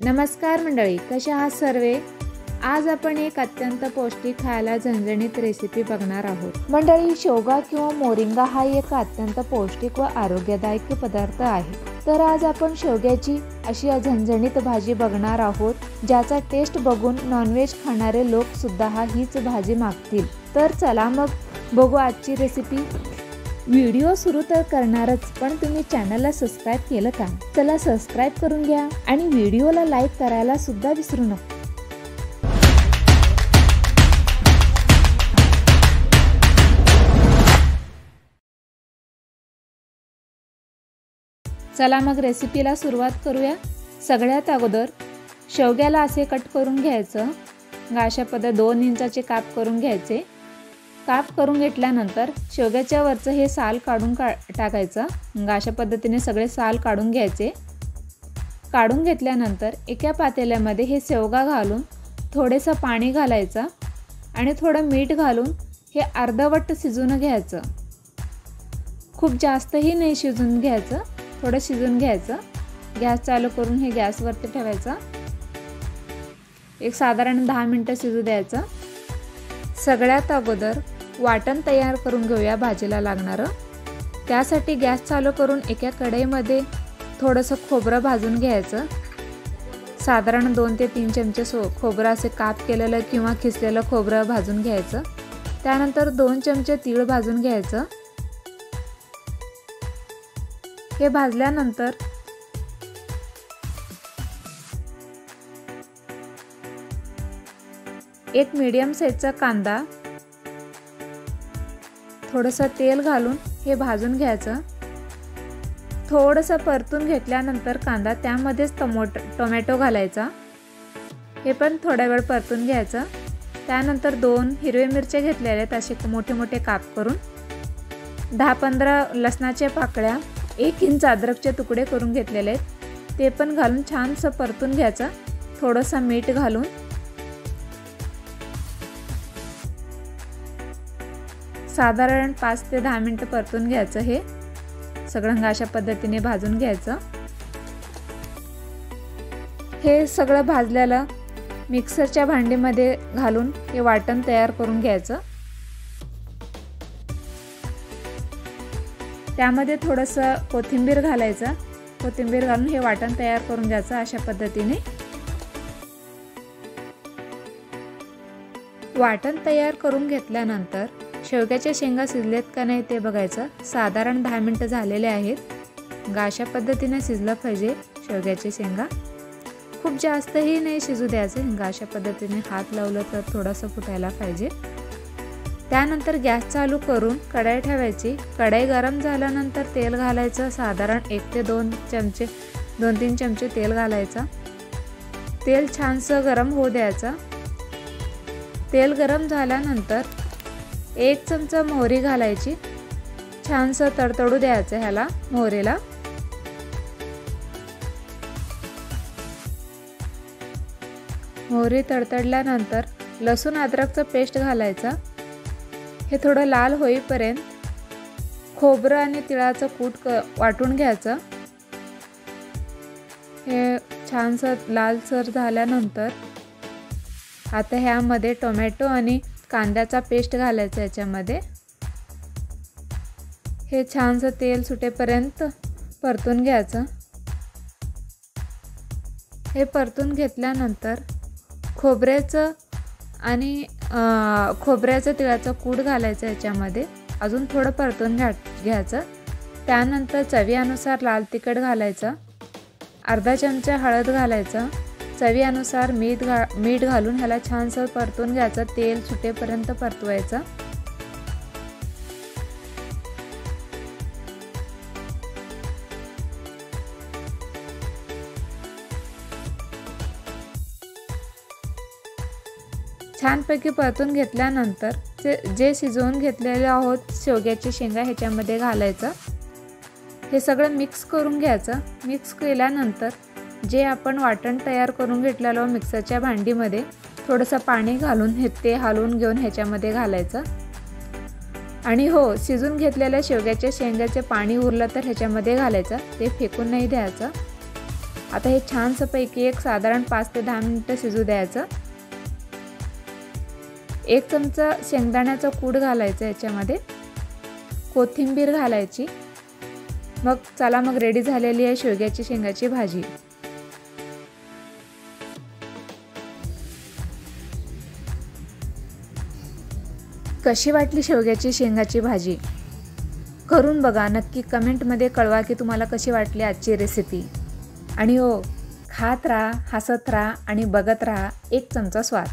नमस्कार मंडळी, कशा आहात सर्वे? आज आपण एक अत्यंत पौष्टिक खायला झणझणीत रेसिपी बघणार आहोत। मंडळी, शेवगा किंवा मोरिंगा हा एक अत्यंत पौष्टिक व आरोग्यदायक पदार्थ आहे। तर आज आपण शेवग्याची अशी झणझणीत भाजी बघणार आहोत, ज्याचा टेस्ट बघून नॉनव्हेज खाणारे लोक सुद्धा हीच भाजी मागतील। तर चला मग बघू आजची रेसिपी। व्हिडिओ सुरू तर करणारच, पण तुम्ही चॅनलला सबस्क्राइब केलं का? चला सबस्क्राइब करून घ्या आणि व्हिडिओला लाईक करायला सुद्धा विसरू नका। चला मग रेसिपीला सुरुवात करूया। सगळ्यात अगोदर शेवग्याला असे कट करून घ्यायचं। अशा पद्धतीने 2 इंचाचे काप करून घ्यायचे। काप करून घेतल्यानंतर शेवग्याच्या वरचं हे साल काढून टाकायचं। अशा पद्धतीने सगळे साल काढून घ्यायचे। काढून घेतल्यानंतर एका पातेल्यामध्ये हे शेवगा घालून थोडेसं पाणी घालायचं आणि थोडं मीठ घालून हे अर्धवट शिजवून घ्यायचं। खूप जास्तही नाही शिजवून घ्यायचं, थोडं शिजवून घ्यायचं। गॅस चालू करून हे गॅसवरती ठेवायचं। एक साधारण 10 मिनिटं शिजू द्यायचं। सगळ्यात अगोदर वाटण तयार करून घेऊया भाजीला लागणारं। त्यासाठी गॅस चालू करून एका कढईमध्ये थोडंसं खोबरं भाजून घ्यायचं। साधारण 2 ते 3 चमचे खोबरं असे काप केलेलं किंवा खिसलेलं खोबरं भाजून घ्यायचं। त्यानंतर 2 चमचे तीळ भाजून घ्यायचं। हे भाजल्यानंतर एक मीडियम साईजचा कांदा थोडंसं तेल घालून हे भाजून घ्यायचं। थोडंसं परतून घेतल्यानंतर कांदा त्यामध्येच टोमॅटो घालायचा। हे पण थोडा वेळ परतून घ्यायचं। त्यानंतर 2 हिरव्या मिरच्या घेतलेल्या आहेत असे मोठे मोठे काप करून। 10-15 लसणाच्या पाकळ्या, 1 इंच अद्रकचे तुकडे करून घेतलेले आहेत, ते पण घालून छानसं परतून घ्यायचं। थोडंसं मीठ घालून साधारण 5 ते 10 मिनिटं परतून घ्यायचं। हे सगळं अशा पद्धतीने भाजून घ्यायचं। हे सगळं भाजलेलं मिक्सरच्या भांडीमध्ये घालून हे वाटण तयार करून घ्यायचं। त्यामध्ये थोडंसं कोथिंबीर घालायचं। कोथिंबीर घालून हे वाटण तयार करून घ्यायचं अशा पद्धतीने। वाटण तयार करून घेतल्यानंतर शेवग्याच्या शेंगा शिजलेत का नाही ते बघायचं। साधारण 10 मिनिटं झालेले आहेत। अशा पद्धतीने शिजलं पाहिजे शेवग्याची शेंगा। खूप जास्तही नाही शिजू द्यायचं। अशा पद्धतीने हात लावलं तर थोडंसं फुटायला पाहिजे। त्यानंतर गॅस चालू करून कढई ठेवायची। कढई गरम झाल्यानंतर तेल घालायचं। साधारण 1 ते 2-3 चमचे तेल घालायचं। तेल छानसं गरम होऊ द्यायचं। तेल गरम झाल्यानंतर 1 चमचा मोहरी घालायची। छानसं तडतडू द्यायचं ह्याला मोहरीला। मोहरी तडतडल्यानंतर लसूण अद्रकचं पेस्ट घालायचं। हे थोडं लाल होईपर्यंत खोबरं आणि तिळाचं कूट वाटून घ्यायचं। हे छानसं लालसर झाल्यानंतर आता ह्यामध्ये टोमॅटो आणि कांद्याचा पेस्ट घालायचा याच्यामध्ये। हे छानसं तेल सुटेपर्यंत परतून घ्यायचं। हे परतून घेतल्यानंतर खोबऱ्याचं तिळाचं कूट घालायचं याच्यामध्ये। अजून थोडं परतून घ्यायचं। त्यानंतर चवीनुसार लाल तिखट घालायचं। अर्धा चमचा हळद घालायचं। चवीनुसार मीठ घालून ह्याला छानसं परतून घ्यायचं। तेल सुटेपर्यंत परतवायचं। छानपैकी परतून घेतल्यानंतर जे शिजवून घेतलेले आहोत शेवग्याची शेंगा ह्याच्यामध्ये घालायचं। हे सगळं मिक्स करून घ्यायचं। मिक्स केल्यानंतर जे आपण वाटण तयार करून घेतलेलं मिक्सरच्या भांडीमध्ये थोडंसं पाणी घालून ते हलवून घेऊन ह्याच्यामध्ये घालायचं। आणि हो, शिजून घेतलेल्या शेवग्याच्या शेंगाचे पाणी उरलं तर ह्याच्यामध्ये घालायचं। ते फेकून नाही द्यायचं। आता हे छानसंपैकी एक साधारण 5 ते 10 मिनिटं शिजू द्यायचं. 1 चमचा शेंगदाण्याचं कूट घालायचं याच्यामध्ये, कोथिंबीर घालायची. मग रेडी झालेली आहे शेवग्याची शेंगाची भाजी. कशी वाटली शेवग्याची शेंगाची भाजी? करून बघा, नक्की कमेंटमध्ये कळवा की तुम्हाला कशी वाटली आजची रेसिपी. आणि हो, खात राहा, हसत राहा आणि बघत राहा एक चमचा स्वाद.